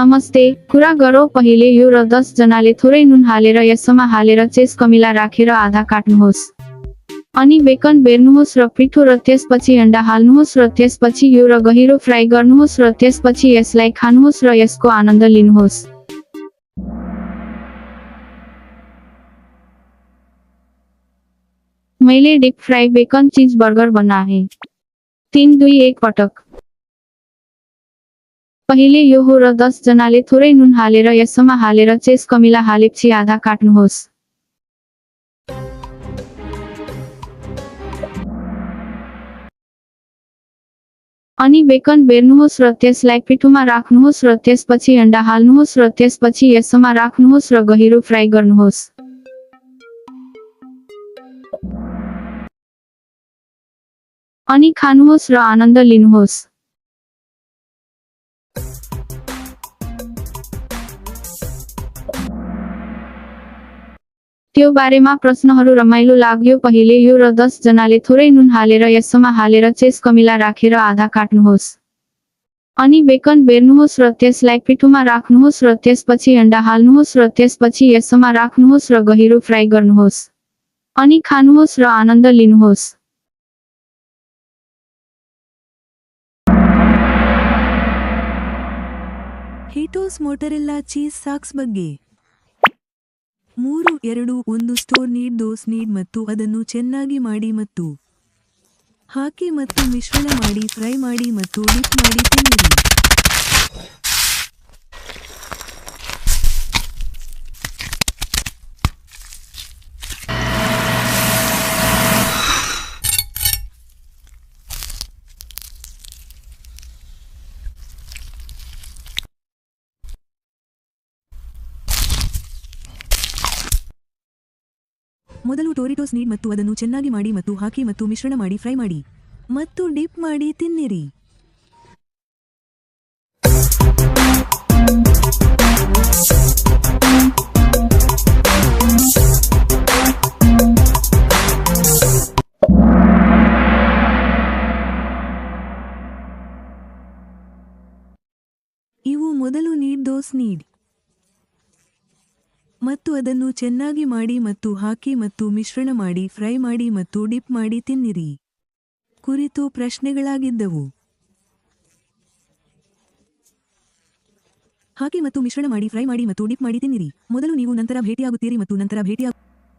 नमस्ते, कुरा गरौँ पहिले यो र 10 जनाले थोरै नुन हालेर यसमा हालेर चेस कमिला राखेर आधा काट्नुहोस्। अनि बेकन बेर्नुहोस् र पिठो र त्यसपछि अन्डा हाल्नुहोस् र त्यसपछि यो र गहिरो फ्राई गर्नुहोस् र त्यसपछि यसलाई खानुहोस् र यसको आनन्द लिनुहोस्। मैले डीप फ्राई बेकन चीज बर्गर बनाएँ। 3 2 1 पटक। पहिले यो हो र 10 जनाले थोरै नुन हालेर यसमा हालेर चेस कमिला हालेपछि आधा काट्नुहोस्। अनि बेकन बेर्नुहोस् र त्यसलाई पिठोमा राख्नुहोस् र त्यसपछि अन्डा हाल्नुहोस् र त्यसपछि यसमा राख्नुहोस् र गहिरो फ्राई गर्नुहोस्। अनि खानुहोस् र आनन्द लिनुहोस्। त्यो बारेमा प्रश्नहरू रमाइलो लाग्यो पहिले यो र 10 जनाले थोरै नुन हालेर यसमा हालेर चेस कमिला राखेर आधा काट्नुहोस्। अनि बेकन बेर्नुहोस् र त्यसलाई पिठोमा राख्नुहोस् र त्यसपछि अन्डा हाल्नुहोस् र त्यसपछि यसमा राख्नुहोस् र गहिरो फ्राई गर्नुहोस्। अनि खानुहोस् र आनन्द लिनुहोस्। ಹೀಟೋಸ್ ಮೊಟರೆಲ್ಲಾ ಚೀಸ್ ಸಾಕ್ಸ್ ಬಗ್ಗೆ 3 2 1 ಸ್ಟೋರ್ ನೀಡ್ ದೋಸ್ ನೀಡ್ ಮತ್ತು ಅದನ್ನು ಚೆನ್ನಾಗಿ ಮಾಡಿ ಮತ್ತು ಹಾಕಿ ಮತ್ತು ಮಿಶ್ರಣ ಮಾಡಿ ಫ್ರೈ ಮಾಡಿ ಮತ್ತು ಡಿಪ್ ಮಾಡಿ ತಿನ್ನಿರಿ. ಮೊದಲು ಟೊರಿಟೋಸ್ ನೀಡ್ ಮತ್ತು ಅದನ್ನು ಚೆನ್ನಾಗಿ ಮಾಡಿ ಮತ್ತು ಹಾಕಿ ಮತ್ತು ಮಿಶ್ರಣ ಮಾಡಿ ಫ್ರೈ ಮಾಡಿ ಮತ್ತು ಡಿಪ್ ಮಾಡಿ ತಿನ್ನಿರಿ. ಇವು ಮೊದಲು ನೀಡ್ ದೋಸ್ ನೀಡ್ ಮತ್ತು ಅದನ್ನು ಚೆನ್ನಾಗಿ ಮಾಡಿ ಮತ್ತು ಹಾಕಿ ಮತ್ತು ಮಿಶ್ರಣ ಮಾಡಿ ಫ್ರೈ ಮಾಡಿ ಮತ್ತು ಡಿಪ್ ಮಾಡಿ ತಿನ್ನಿರಿ ಕುರಿತು ಪ್ರಶ್ನೆಗಳಾಗಿದ್ದವು. ಹಾಕಿ ಮತ್ತು ಮಿಶ್ರಣ ಮಾಡಿ ಫ್ರೈ ಮಾಡಿ ಮತ್ತು ಡಿಪ್ ಮಾಡಿ ತಿನ್ನಿರಿ. ಮೊದಲು ನೀವು ನಂತರ ಭೇಟಿಯಾಗುತ್ತೀರಿ ಮತ್ತು ನಂತರ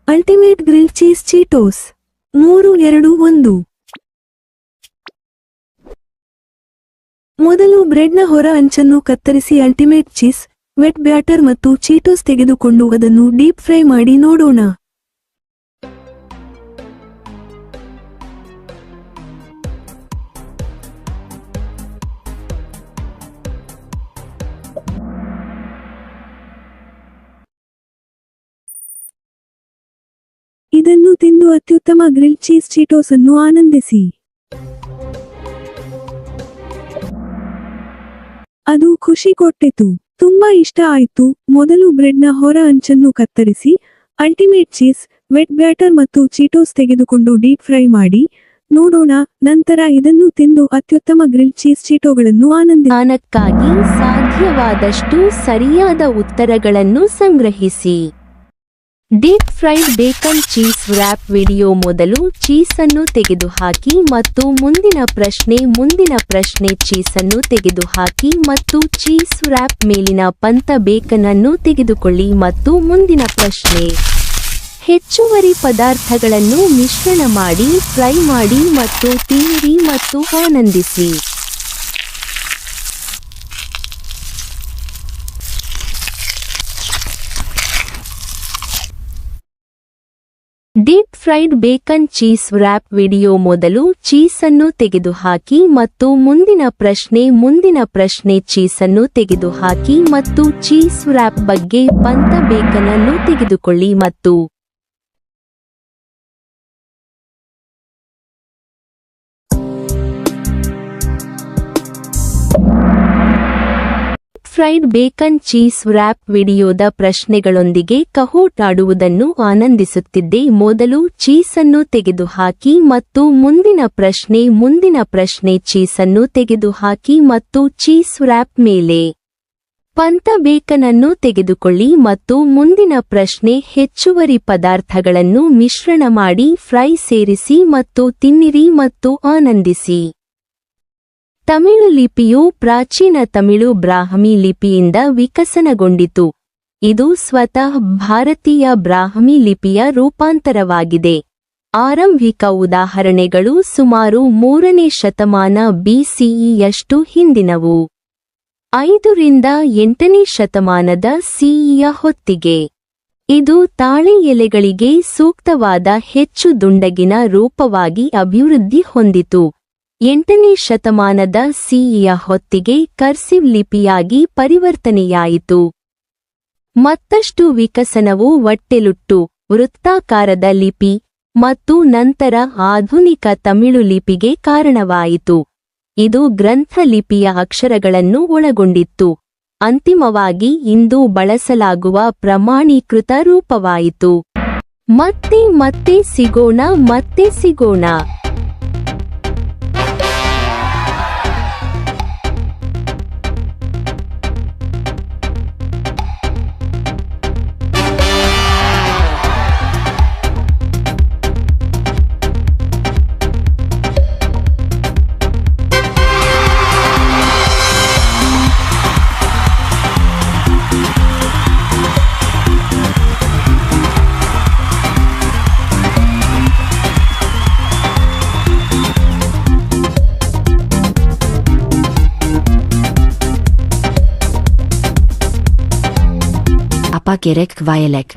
ಅಲ್ಟಿಮೇಟ್ ಗ್ರಿಲ್ ಚೀಸ್ ಚೀಟೋಸ್ 3 2 1. ಮೊದಲು ಬ್ರೆಡ್ನ ಹೊರ ಅಂಚನ್ನು ಕತ್ತರಿಸಿ ಅಲ್ಟಿಮೇಟ್ ಚೀಸ್ ವೆಟ್ ಬ್ಯಾಟರ್ ಮತ್ತು ಚೀಟೋಸ್ ತೆಗೆದುಕೊಂಡು ಅದನ್ನು ಡೀಪ್ ಫ್ರೈ ಮಾಡಿ ನೋಡೋಣ. ಇದನ್ನು ತಿಂದು ಅತ್ಯುತ್ತಮ ಗ್ರಿಲ್ ಚೀಸ್ ಚೀಟೋಸ್ ಅನ್ನು ಆನಂದಿಸಿ. ಅದು ಖುಷಿ ಕೊಟ್ಟಿತು. ತುಂಬಾ ಇಷ್ಟ ಆಯ್ತು. ಮೊದಲು ಬ್ರೆಡ್ನ ಹೊರ ಅಂಚನ್ನು ಕತ್ತರಿಸಿ ಅಲ್ಟಿಮೇಟ್ ಚೀಸ್ ವೆಟ್ ಬ್ಯಾಟರ್ ಮತ್ತು ಚೀಟೋಸ್ ತೆಗೆದುಕೊಂಡು ಡೀಪ್ ಫ್ರೈ ಮಾಡಿ ನೋಡೋಣ. ನಂತರ ಇದನ್ನು ತಿಂದು ಅತ್ಯುತ್ತಮ ಗ್ರಿಲ್ ಚೀಸ್ ಚೀಟೋಗಳನ್ನು ಆನಂದಿಸಿ. ಸಾಧ್ಯವಾದಷ್ಟು ಸರಿಯಾದ ಉತ್ತರಗಳನ್ನು ಸಂಗ್ರಹಿಸಿ. ಡೀಪ್ ಫ್ರೈಡ್ ಬೇಕನ್ ಚೀಸ್ ವ್ರ್ಯಾಪ್ ವಿಡಿಯೋ ಮೊದಲು ಚೀಸನ್ನು ತೆಗೆದುಹಾಕಿ ಮತ್ತು ಮುಂದಿನ ಪ್ರಶ್ನೆ ಚೀಸನ್ನು ತೆಗೆದುಹಾಕಿ ಮತ್ತು ಚೀಸ್ ವ್ರ್ಯಾಪ್ ಮೇಲಿನ ಪಂತ ಬೇಕನ್ ಅನ್ನು ತೆಗೆದುಕೊಳ್ಳಿ ಮತ್ತು ಮುಂದಿನ ಪ್ರಶ್ನೆ. ಹೆಚ್ಚುವರಿ ಪದಾರ್ಥಗಳನ್ನು ಮಿಶ್ರಣ ಮಾಡಿ ಫ್ರೈ ಮಾಡಿ ಮತ್ತು ತಿನ್ನಿರಿ ಮತ್ತು ಆನಂದಿಸಿ. ಡೀಪ್ ಫ್ರೈಡ್ ಬೇಕನ್ ಚೀಸ್ ವ್ರ್ಯಾಪ್ ವಿಡಿಯೋ ಮೊದಲು ಚೀಸನ್ನು ತೆಗೆದುಹಾಕಿ ಮತ್ತು ಮುಂದಿನ ಪ್ರಶ್ನೆ ಚೀಸನ್ನು ತೆಗೆದುಹಾಕಿ ಮತ್ತು ಚೀಸ್ ವ್ರ್ಯಾಪ್ ಬಗ್ಗೆ ಪಂತ ಬೇಕನ್ ಅನ್ನು ತೆಗೆದುಕೊಳ್ಳಿ ಮತ್ತು ಫ್ರೈಡ್ ಬೇಕನ್ ಚೀಸ್ ವ್ರ್ಯಾಪ್ ವಿಡಿಯೋದ ಪ್ರಶ್ನೆಗಳೊಂದಿಗೆ ಕಹೋಟ್ ಆಡುವುದನ್ನು ಆನಂದಿಸುತ್ತಿದ್ದೆ. ಮೊದಲು ಚೀಸನ್ನು ತೆಗೆದುಹಾಕಿ ಮತ್ತು ಮುಂದಿನ ಪ್ರಶ್ನೆ ಚೀಸನ್ನು ತೆಗೆದುಹಾಕಿ ಮತ್ತು ಚೀಸ್ ವ್ರ್ಯಾಪ್ ಮೇಲೆ ಪಂತಬೇಕನನ್ನು ತೆಗೆದುಕೊಳ್ಳಿ ಮತ್ತು ಮುಂದಿನ ಪ್ರಶ್ನೆ ಹೆಚ್ಚುವರಿ ಪದಾರ್ಥಗಳನ್ನು ಮಿಶ್ರಣ ಮಾಡಿ ಫ್ರೈ ಸೇರಿಸಿ ಮತ್ತು ತಿನ್ನಿರಿ ಮತ್ತು ಆನಂದಿಸಿ. ತಮಿಳು ಲಿಪಿಯು ಪ್ರಾಚೀನ ತಮಿಳು ಬ್ರಾಹ್ಮಿ ಲಿಪಿಯಿಂದ ವಿಕಸನಗೊಂಡಿತು. ಇದು ಸ್ವತಃ ಭಾರತೀಯ ಬ್ರಾಹ್ಮಿ ಲಿಪಿಯ ರೂಪಾಂತರವಾಗಿದೆ. ಆರಂಭಿಕ ಉದಾಹರಣೆಗಳು ಸುಮಾರು 3ನೇ ಶತಮಾನ ಬಿಸಿಇಯಷ್ಟು ಹಿಂದಿನವು. 5 ರಿಂದ 8ನೇ ಶತಮಾನದ ಸಿಇಯ ಹೊತ್ತಿಗೆ ಇದು ತಾಳೆ ಎಲೆಗಳಿಗೆ ಸೂಕ್ತವಾದ ಹೆಚ್ಚು ದುಂಡಗಿನ ರೂಪವಾಗಿ ಅಭಿವೃದ್ಧಿ ಹೊಂದಿತು. 8ನೇ ಶತಮಾನದ ಸಿಇಯ ಹೊತ್ತಿಗೆ ಕರ್ಸಿವ್ ಲಿಪಿಯಾಗಿ ಪರಿವರ್ತನೆಯಾಯಿತು. ಮತ್ತಷ್ಟು ವಿಕಸನವು ಒಟ್ಟೆಲುಟ್ಟು, ವೃತ್ತಾಕಾರದ ಲಿಪಿ ಮತ್ತು ನಂತರ ಆಧುನಿಕ ತಮಿಳು ಲಿಪಿಗೆ ಕಾರಣವಾಯಿತು. ಇದು ಗ್ರಂಥ ಲಿಪಿಯ ಅಕ್ಷರಗಳನ್ನು ಒಳಗೊಂಡಿತ್ತು. ಅಂತಿಮವಾಗಿ ಇಂದು ಬಳಸಲಾಗುವ ಪ್ರಮಾಣೀಕೃತ ರೂಪವಾಯಿತು. ಮತ್ತೆ ಸಿಗೋಣ. Apa Gerek Violet.